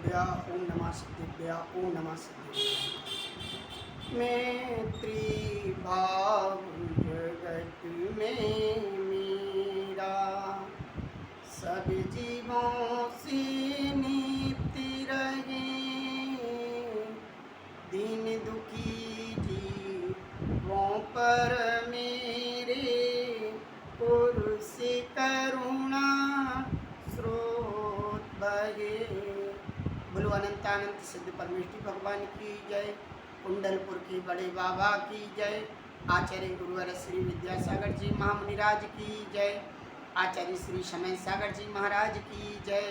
सिद्धिभ्या ओम नमः सिद्धिभ्या ओम नमः सिद्धिभ्या। मैत्री भाव जगत में मेरा सब जीवों से नीति रहे। दीन दुखी जीवों पर मेरे पुरुष करुणा स्रोत बहे। बोलो अनंतानंत सिद्ध परमेश्वरी भगवान की जय। कुंडलपुर की बड़े बाबा की जय। आचार्य गुरुवर श्री विद्यासागर जी महामुनिराज की जय। आचार्य श्री समय सागर जी महाराज की जय।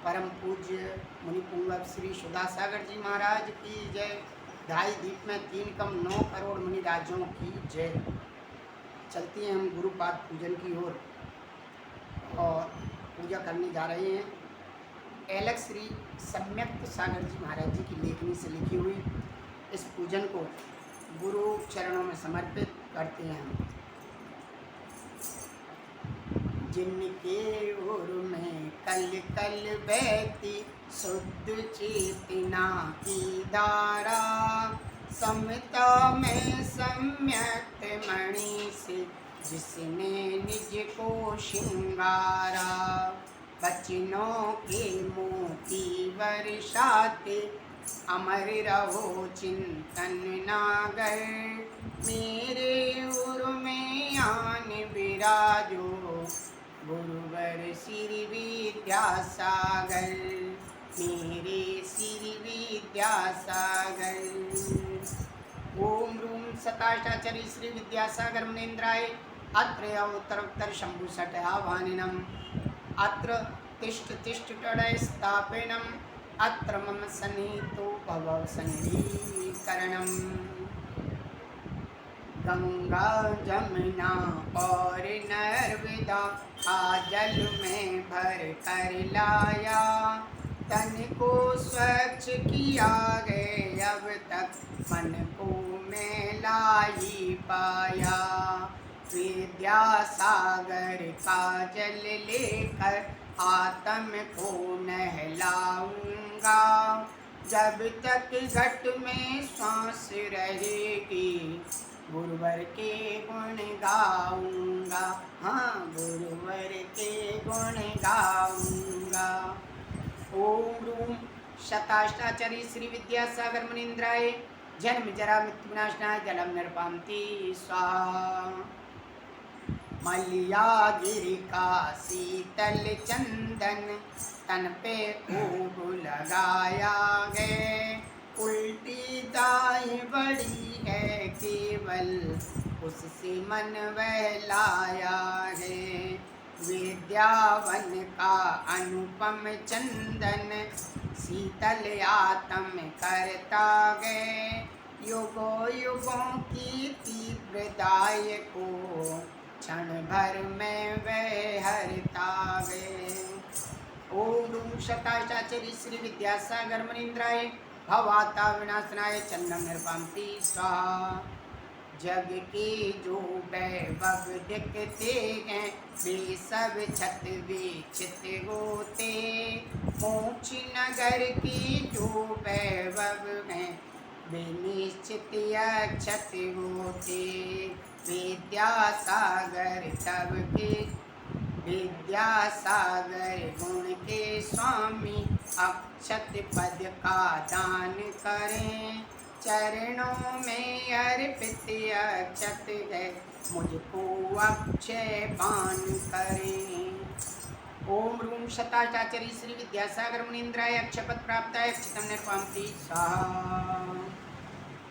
परम पूज्य मुनि पुंगव श्री सुधा सागर जी महाराज की जय। ढाई दीप में 3 कम 9 करोड़ मुनि राजों की जय। चलती हैं हम गुरुपाद पूजन की ओर और पूजा करने जा रहे हैं। एलेक्स श्री सम्यक्त सागर जी महाराज जी की लेखनी से लिखी हुई इस पूजन को गुरु चरणों में समर्पित करते हैं हम। जिनके ओर में कल कल बहती शुद्ध चेतना की धारा, समता में सम्यक्त मणि से जिसने निज को श्रृंगारा। बचनों के मोती वर्षाते अमर रहो चिंतन नागर। मेरे उर में आन विराजो गुरुवर श्री विद्यासागर। मेरे श्री विद्यासागर। ओम रूम सताष्टाचरी श्री विद्यासागर मुनीन्द्राय अत्र उत्तरोत्तर शंभु षट आह्वानिनम। अत्र तिष्ठ तिष्ठ टडय स्थापनम। अत्र मम सन्निहितो भव संगीकरणम। गंगा जमुना और नर्मदा जल में भर कर लाया। तन को स्वच्छ किया गए अब तक मन को मैला ही पाया। विद्यासागर का जल लेकर आत्म को नहलाऊंगा। जब तक घट में सांस रहेगी गुरुवर के गुण गाऊंगा। हाँ, गुरुवर के गुण गाऊंगा। ओम रूम शताष्टाचरी श्री विद्यासागर मुनीन्द्राय जन्म जरा मृत्यु विनाशनाय जलम नृपांति स्वाहा। मलियागिरि का शीतल चंदन तन पे खूब लगाया गए। उल्टी दाई बड़ी है केवल उससे मन बहलाया है। विद्यावन का अनुपम चंदन शीतल आत्म करता गए। युगों युगों की तीव्रदाय को क्षण भर में वह हरता गए। ओम रूम शताष्टाचरी श्री विद्यासागर मुनीन्द्राय भवाता विनाशनाय चंदम निर्पांति स्वाहा। जग के जो वैभव दिखते हैं वे सब छत विचित होते। मोक्ष नगर की जो वैभव हैं वे निश्चित अक्षत होते। विद्यासागर तब के विद्यासागर गुण के स्वामी अक्षत पद का दान करें। चरणों में अर्पित अक्षत है मुझको अक्षय पान करें। ओम रूम शताष्टाचरी श्री विद्यासागर मुनीन्द्राय अक्षपद प्राप्त अक्षतम निर्पांति स्वाहा।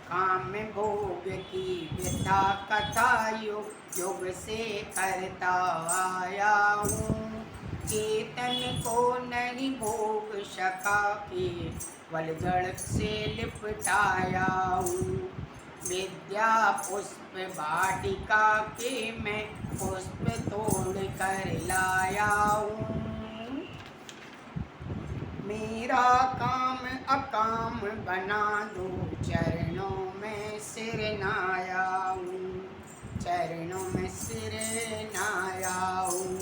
काम भोग की व्यथा कथा योग योग से करता आया हूँ। चेतन को नहीं भोग सका के वल जड़ से लिपटाया हूँ। विद्या पुष्प वाटिका के मैं पुष्प तोड़ कर लाया हूँ। मेरा काम अकाम बना दो चरणों में सिर नाया हूँ। चरणों में सिर नाया हूँ।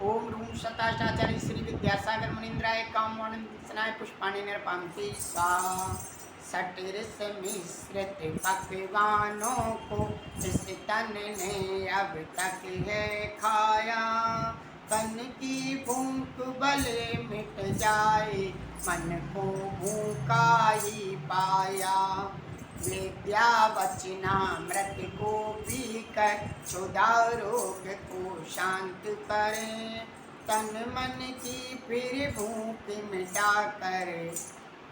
ओम रूम शताष्टाचरी श्री विद्यासागर मुनीन्द्राय कामोदकाय कामोन्नसनाय पुष्पाणि निर्पान्ति स्वाहा। सटिरस मिश्रित पकवानों को इस तन ने अब तक है खाया। तन की भूख भले मिट जाए, मन को भूखा ही पाया। विद्या वचनामृत को पीकर क्षुधा रोग को शांत करें। तन मन की फिर भूख मिटा कर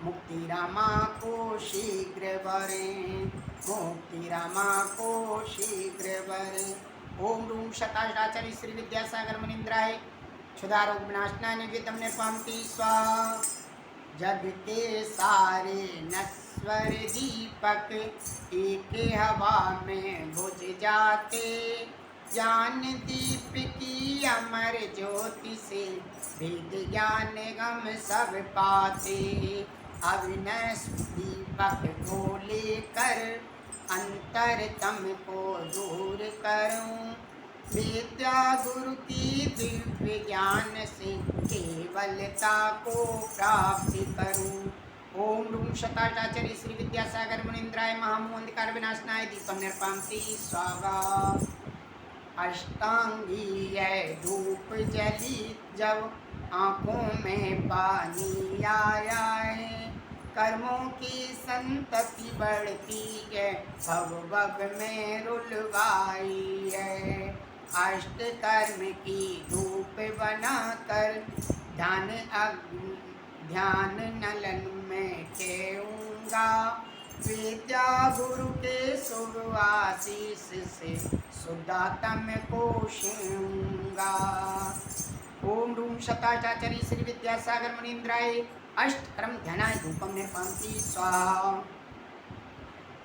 मुक्ति रामा को शीघ्र वरें, मुक्ति रामा को शीघ्र वरें। ओम रूम शताचार्य श्री विद्यासागर मुनीन्द्राय क्षुधारोग विनाशनाय निवेदम निर्पान्ति स्वाहा। जग के सारे नश्वर दीपक एक हवा में बुझ जाते। ज्ञान दीप की अमर ज्योति से वेद ज्ञान गम सब पाते। अविनश्वर दीपक को लेकर अंतर तम को दूर करूं। विद्या गुरु की दिव्य ज्ञान से केवलता को प्राप्त करूं। ओम रूम शताचार्य श्री विद्यासागर मुनीन्द्राय महामोहंधकार विनाशनाय दीपम निर्पान्ति स्वाहा। अष्टांगी है धूप जली जब आँखों में पानी आया है। कर्मों की संतति बढ़ती है, भव में रुलवाई है। अष्ट कर्म की धूप बनाकर ध्यान नलन में ठेऊंगा। विद्या गुरु के शुभ आशीष से सुदातम को शेऊंगा। ओम रूम शताचार्य श्री विद्यासागर मुनीन्द्राय अष्टकर्म ध्यानाय धूपम निर्पान्ति स्वाहा।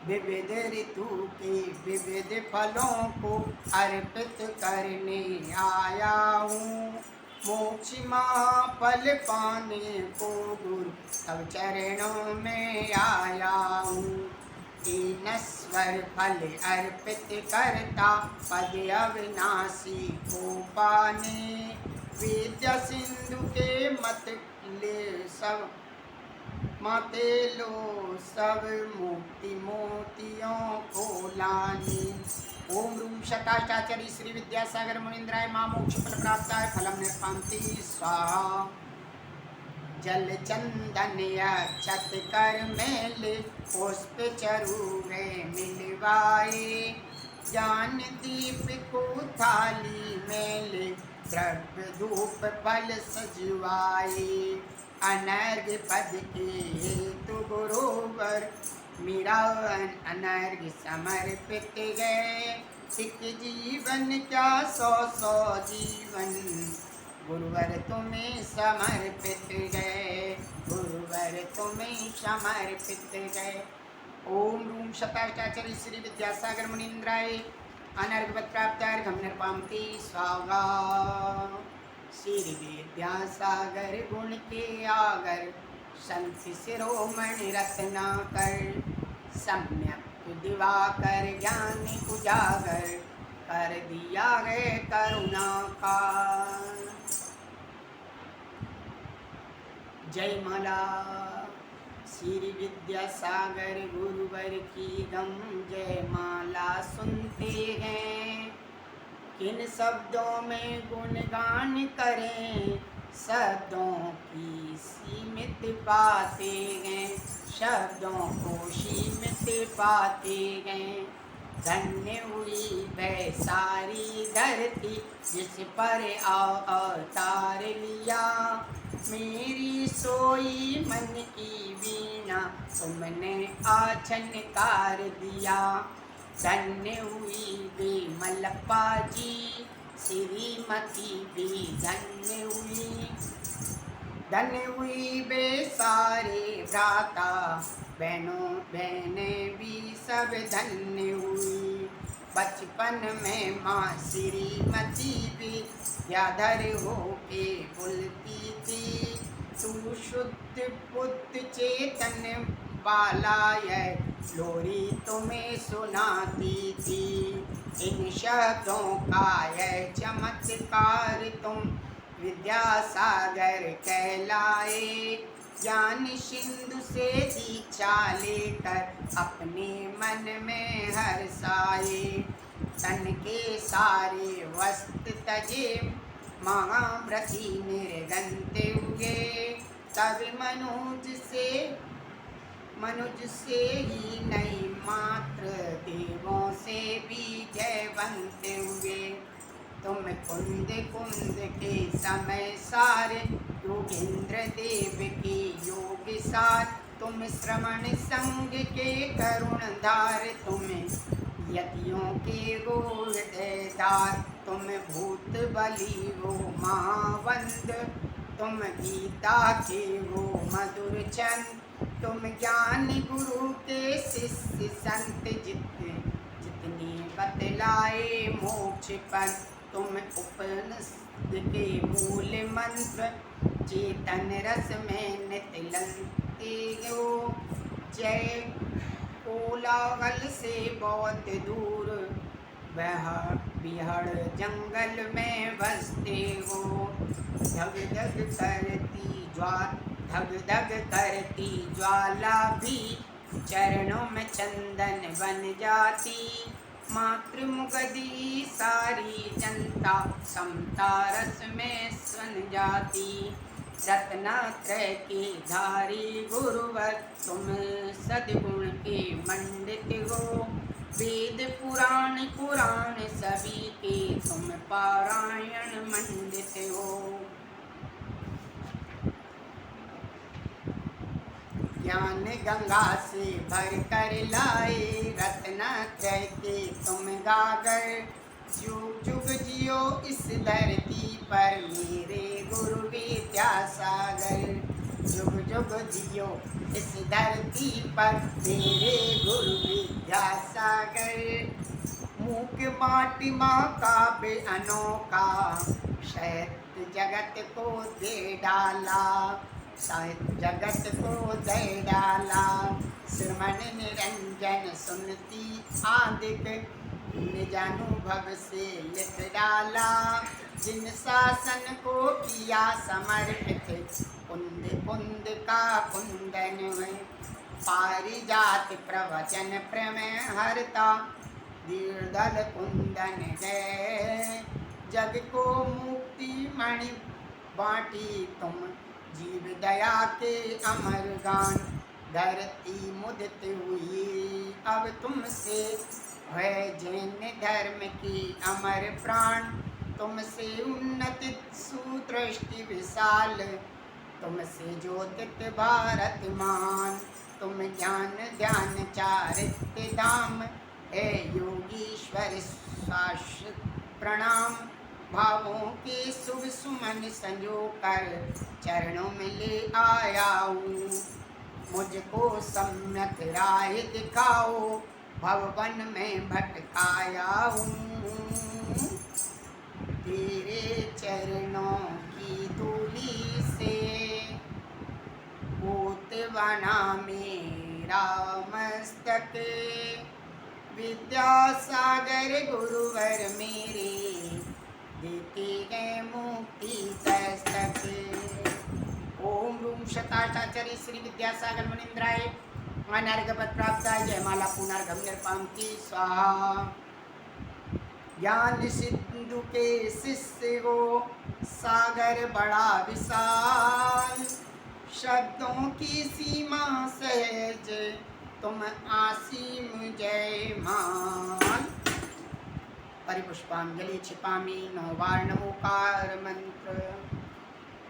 विविध ऋतु के विविध फलों को अर्पित करने आया हूँ। मोक्ष महाफल पाने को गुरु तब चरणों में आया हूँ। नश्वर फल अर्पित करता पद अविनाशी को पाने। विद्या सिंधु के मत ले सब माते लो सब मुक्ति मोतियों को लानी। ओम रूम शताचार्य श्री विद्यासागर मुनीन्द्राय मां मोक्ष फल प्राप्ताय फलम निर्पान्ति स्वाहा। जल चंदन अक्षत कर मेल पुष्प चरूरे मिलवाए। ज्ञान दीप को थाली में ले द्रव्य धूप फल सजवाए। अनर्घ पद के हेतु गुरुवर मेरा अनर्घ समर्पित गए। एक जीवन क्या 100 जीवन गुरुवर तुम्हें समर्पित गए, गुरुवर तुम्हें समर्पित गए। ओम रूम शताचार्य श्री विद्यासागर मुनीन्द्राय अनर्घवत प्राप्तार्घम निर्पान्ति स्वाहा। श्री विद्यासागर गुण के आगर संत शिरोमणि रत्नाकर। सम्यक दिवाकर ज्ञान उजागर कर दिया है करुणा का। जय माला श्री विद्यासागर गुरुवर की गम जय माला सुनते हैं। किन शब्दों में गुणगान करें, शब्दों की सीमित पाते हैं, शब्दों को सीमित पाते हैं। धन्य हुई वह सारी धरती जिस पर अवतार लिया। मेरी सोई मन की वीणा तुमने आछनकार दिया। धन्य हुई विमलप्पा जी श्रीमती भी धन्य हुई। धन्य हुई वे सारे भ्राता बहनों बहनें भी सब धन्य हुई। बचपन में माँ श्रीमती भी व्याधर होके बोलती थी। तू शुद्ध पुत्र चेतन बाला यह लोरी तुम्हें सुनाती थी। इन शब्दों का यह चमत्कार तुम विद्यासागर कहलाए। ज्ञान सिंधु से दीक्षा लेकर अपने मन में हर्षाए। तन के सारे वस्त्र तजे महाव्रती निर्गंते हुए। तब मनुज से ही नहीं मात्र देवों से भी जयवंत हुए। तुम कुंद कुंद के समय सारे योगेंद्र देव के योग सार। तुम श्रवण संग के करुण धार। तुम यतियों के वो हृदयदार। तुम भूत बली वो महावंद। तुम गीता के वो मधुर चंद। तुम ज्ञानी गुरु के शिष्य संत जितने बतलाए मोक्ष पद। तुम उपनिषद के मूल मंत्र चेतन रस में नित ललते हो। जय कोलाहल से बहुत दूर बिहड़ जंगल में बसते हो। धग धग करती ज्वाला भी चरणों में चंदन बन जाती। मातृमुगदी सारी जनता समता रस में सन जाती। रत्नात्रय के धारी गुरुवर तुम सद्गुण के मंडित हो। वेद पुराण पुराण सभी के तुम पारायण मंडित हो। ज्ञान गंगा से भर कर लाए रत्नात्रय के तुम गागर। जुग जुग जियो इस धरती पर मेरे गुरु विद्यासागर। जुग जुग जियो इस धरती पर मेरे गुरु विद्यासागर। मूक माटी माँ काव्य अनोखा साहित्य जगत को दे डाला। साहित्य जगत को दे डाला। श्रवण निरंजन सुनती आदिक निज अनुभव से लिख डाला। जिन शासन को किया समर्पित कुंद कुंद का कुंदन है। पारिजात प्रवचन प्रमेय हरता दीर्घल कुंदन है। जग को मुक्ति मणि बाटी तुम जीव दया के अमर गान। धरती मुदित हुई अब तुमसे है जैन धर्म की अमर प्राण। तुमसे उन्नत सुदृष्टि विशाल। तुमसे ज्योतित भारत मान। तुम ज्ञान ध्यान चारित्र धाम है योगीश्वर शाश्वत प्रणाम। भावों के शुभ सुमन संजो कर चरणों में ले आया हूँ। मुझको सम्यक राह दिखाओ भवन में भटकाया हूँ। तेरे चरणों की धूली से पोत बना मेरा मस्तक। विद्यासागर गुरुवर मेरे देते गए मुक्ति दस्तक। ओम रूम शताचार्य श्री विद्यासागर मुनिंद्राय अनर्घपद प्राप्ताय जयमाला पुनर्गम निर्पाम की स्वाहा। ज्ञान सिंधु के शिष्य हो सागर बड़ा विशाल। शब्दों की सीमा सहज तुम आसीम जय मान। परिपुष्पांजलि क्षिपामि नौवार नमोकार मंत्र।